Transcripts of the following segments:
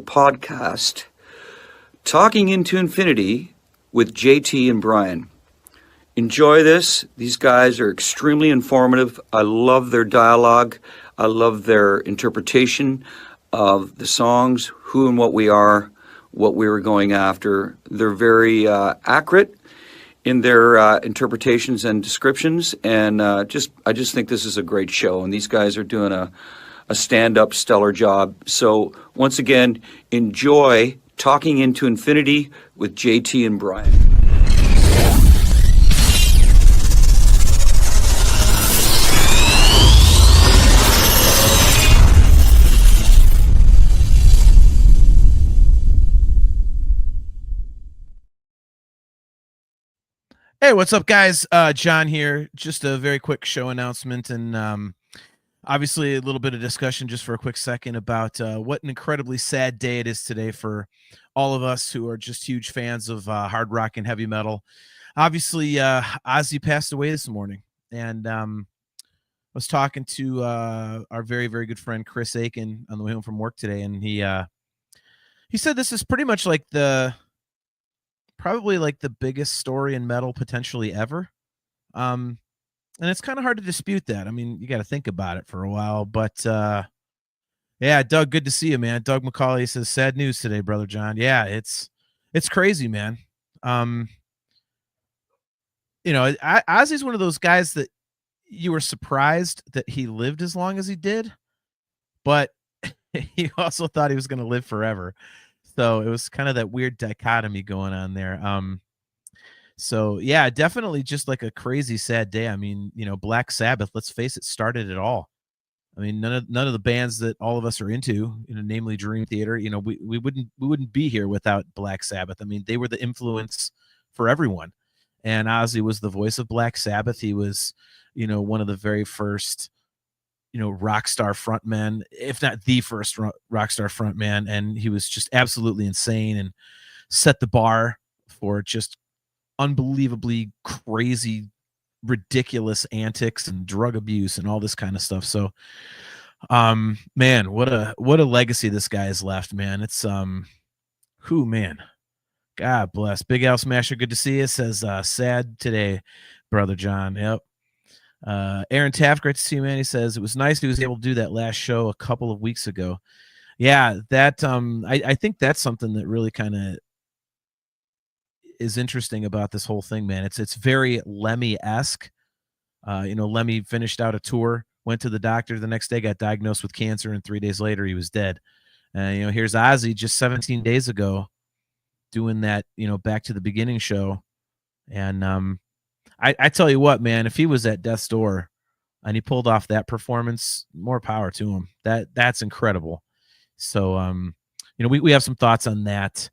podcast, Talking into Infinity with JT and Brian. Enjoy this. These guys are extremely informative. I love their dialogue. I love their interpretation of the songs, who and what we are, what we were going after. They're very accurate in their interpretations and descriptions, and I just think this is a great show, and these guys are doing a stand-up stellar job. So once again, enjoy Talking into Infinity with JT and Brian. Hey, what's up, guys? John here. Just a very quick show announcement, and obviously a little bit of discussion just for a quick second about what an incredibly sad day it is today for all of us who are just huge fans of hard rock and heavy metal. Obviously, Ozzy passed away this morning, and I was talking to our very, very good friend Chris Aiken on the way home from work today, and he said this is pretty much like probably like the biggest story in metal potentially ever. And it's kind of hard to dispute that. I mean, you got to think about it for a while, but yeah, Doug, good to see you, man. Doug McCauley says sad news today, brother John. Yeah, it's crazy, man. Ozzy's one of those guys that you were surprised that he lived as long as he did, but you also thought he was going to live forever. So it was kind of that weird dichotomy going on there. So yeah, definitely just like a crazy sad day. I mean, Black Sabbath, let's face it, started it all. I mean, none of the bands that all of us are into, namely Dream Theater, we wouldn't be here without Black Sabbath. I mean, they were the influence for everyone. And Ozzy was the voice of Black Sabbath. He was, one of the very first rock star frontman, if not the first rock star frontman, and he was just absolutely insane and set the bar for just unbelievably crazy, ridiculous antics and drug abuse and all this kind of stuff. So, man, what a legacy this guy has left, man. It's man, God bless. Big Al Smasher, good to see you. Says sad today, brother John. Yep. Aaron Taft, great to see you, man. He says it was nice he was able to do that last show a couple of weeks ago. Yeah, that I think that's something that really kind of is interesting about this whole thing, man. It's very Lemmy-esque. Lemmy finished out a tour, went to the doctor the next day, got diagnosed with cancer, and 3 days later he was dead. Here's Ozzy just 17 days ago doing that, Back to the Beginning show. And I tell you what, man, if he was at death's door and he pulled off that performance, more power to him. That's incredible. So, we have some thoughts on that.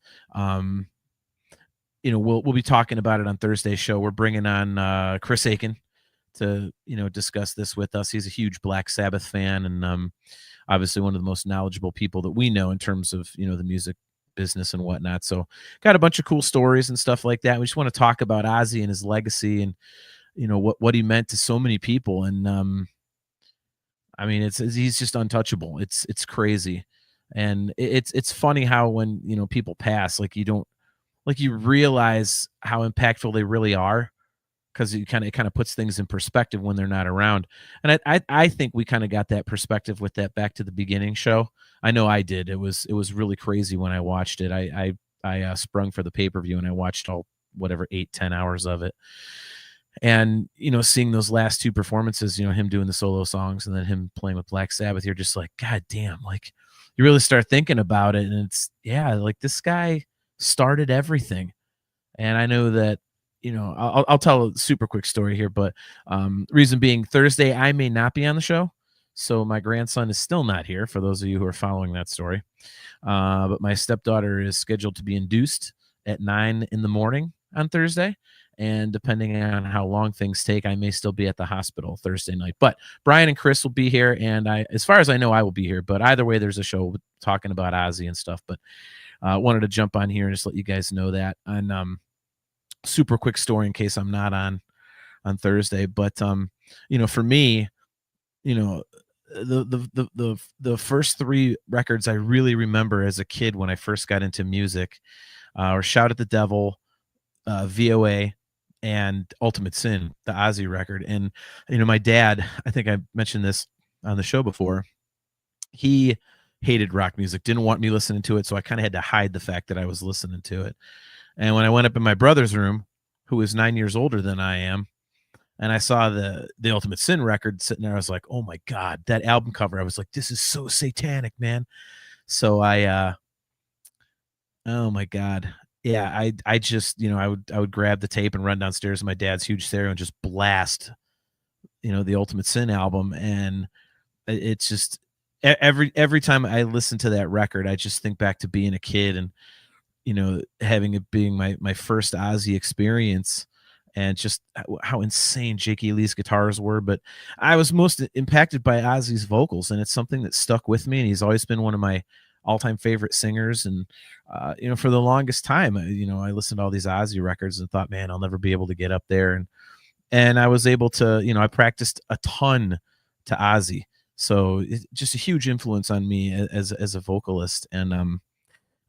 We'll be talking about it on Thursday's show. We're bringing on Chris Aiken to, discuss this with us. He's a huge Black Sabbath fan and obviously one of the most knowledgeable people that we know in terms of, the music business and whatnot. So got a bunch of cool stories and stuff like that. We just want to talk about Ozzy and his legacy and, what he meant to so many people. And I mean, he's just untouchable. It's crazy. And it's funny how when, people pass, you realize how impactful they really are, because it kind of puts things in perspective when they're not around. And I think we kind of got that perspective with that Back to the Beginning show. I know I did. It was really crazy when I watched it. I sprung for the pay-per-view and I watched all 8-10 hours of it. And, seeing those last two performances, him doing the solo songs and then him playing with Black Sabbath, you're just like, God damn, you really start thinking about it. And it's, this guy started everything. And I know that, I'll tell a super quick story here, but reason being, Thursday I may not be on the show, so my grandson is still not here, for those of you who are following that story. But my stepdaughter is scheduled to be induced at 9 a.m. on Thursday, and depending on how long things take, I may still be at the hospital Thursday night. But Brian and Chris will be here, and as far as I know, I will be here. But either way, there's a show talking about Ozzy and stuff. But wanted to jump on here and just let you guys know that. And super quick story in case I'm not on Thursday. But for me, the first three records I really remember as a kid when I first got into music were Shout at the Devil, VOA, and Ultimate Sin, the Ozzy record. And my dad, I think I mentioned this on the show before, he hated rock music, didn't want me listening to it, so I kind of had to hide the fact that I was listening to it. And when I went up in my brother's room, who is 9 years older than I am, and I saw the Ultimate Sin record sitting there, I was like, "Oh my god, that album cover!" I was like, "This is so satanic, man." So oh my god, yeah, I just I would grab the tape and run downstairs to my dad's huge stereo and just blast the Ultimate Sin album, and it's just every time I listen to that record, I just think back to being a kid and having it being my first Ozzy experience, and just how insane Jake E. Lee's guitars were. But I was most impacted by Ozzy's vocals, and it's something that stuck with me. And he's always been one of my all-time favorite singers. And for the longest time, I listened to all these Ozzy records and thought, man, I'll never be able to get up there. And I was able to, I practiced a ton to Ozzy. So it's just a huge influence on me as a vocalist. And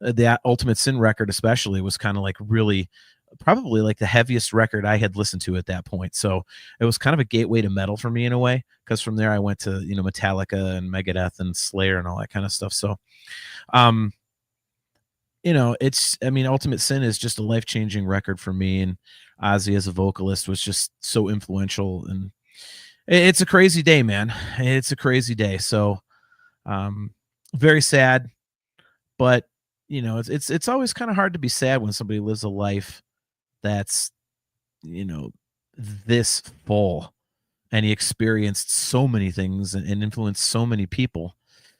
the Ultimate Sin record especially was kind of like really probably like the heaviest record I had listened to at that point. So it was kind of a gateway to metal for me in a way, because from there I went to Metallica and Megadeth and Slayer and all that kind of stuff. So um Ultimate Sin is just a life-changing record for me, and Ozzy as a vocalist was just so influential. And it's a crazy day, man. It's a crazy day. So very sad, but it's always kind of hard to be sad when somebody lives a life that's this full, and he experienced so many things and influenced so many people.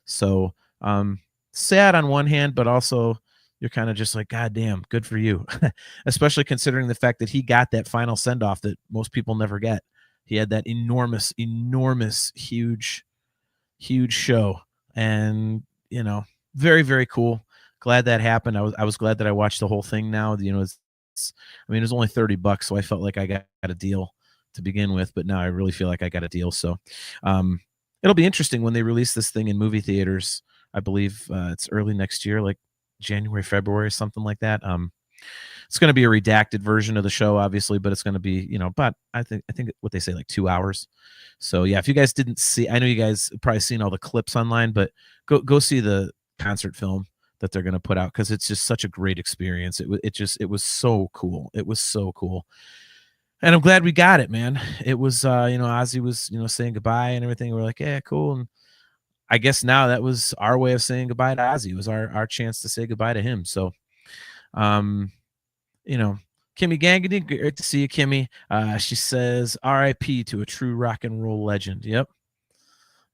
So sad on one hand, but also you're kind of just like, God damn, good for you. Especially considering the fact that he got that final send-off that most people never get. He had that enormous, huge show, and very, very cool. Glad that happened. I was glad that I watched the whole thing now. It was only $30, so I felt like I got a deal to begin with, but now I really feel like I got a deal. So it'll be interesting when they release this thing in movie theaters. I believe it's early next year, like January, February, something like that. It's going to be a redacted version of the show, obviously, but it's going to be, but I think what they say, like 2 hours. So yeah, if you guys didn't see, I know you guys probably seen all the clips online, but go see the concert film that they're going to put out, because it's just such a great experience. It was so cool. It was so cool. And I'm glad we got it, man. It was, Ozzy was, saying goodbye and everything. We're like, yeah, cool. And I guess now that was our way of saying goodbye to Ozzy. It was our chance to say goodbye to him. So, Kimmy Gangady, great to see you, Kimmy. She says, R.I.P. to a true rock and roll legend. Yep.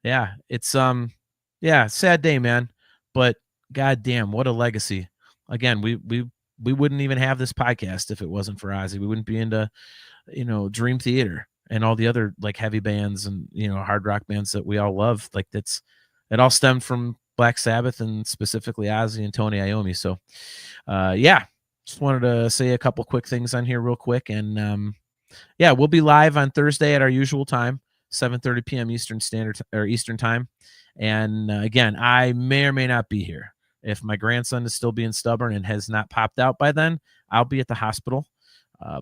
Yeah, it's sad day, man. But goddamn, what a legacy. Again, we wouldn't even have this podcast if it wasn't for Ozzy. We wouldn't be into, Dream Theater and all the other like heavy bands and hard rock bands that we all love. Like it all stemmed from Black Sabbath, and specifically Ozzy and Tony Iommi. So yeah, just wanted to say a couple quick things on here real quick. And yeah, we'll be live on Thursday at our usual time, 7:30 p.m. Eastern time. And again, I may or may not be here. If my grandson is still being stubborn and has not popped out by then, I'll be at the hospital.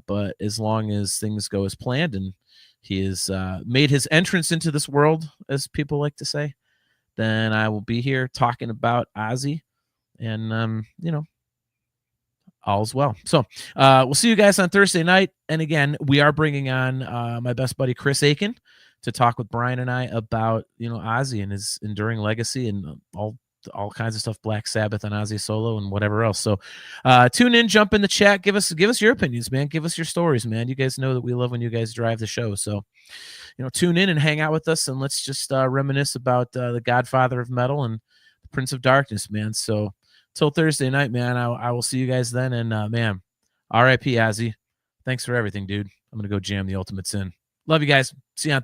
But as long as things go as planned and he has made his entrance into this world, as people like to say, then I will be here talking about Ozzy, and all's well. So we'll see you guys on Thursday night. And again, we are bringing on my best buddy Chris Aiken to talk with Brian and I about Ozzy and his enduring legacy and all kinds of stuff, Black Sabbath and Ozzy solo and whatever else. So tune in, jump in the chat, give us your opinions, man. Give us your stories, man. You guys know that we love when you guys drive the show. So tune in and hang out with us, and let's just reminisce about the Godfather of metal and the Prince of Darkness, man. So till Thursday night, man, I will see you guys then. And man, R.I.P. Ozzy. Thanks for everything, dude. I'm gonna go jam the Ultimate Sin. Love you guys. See you on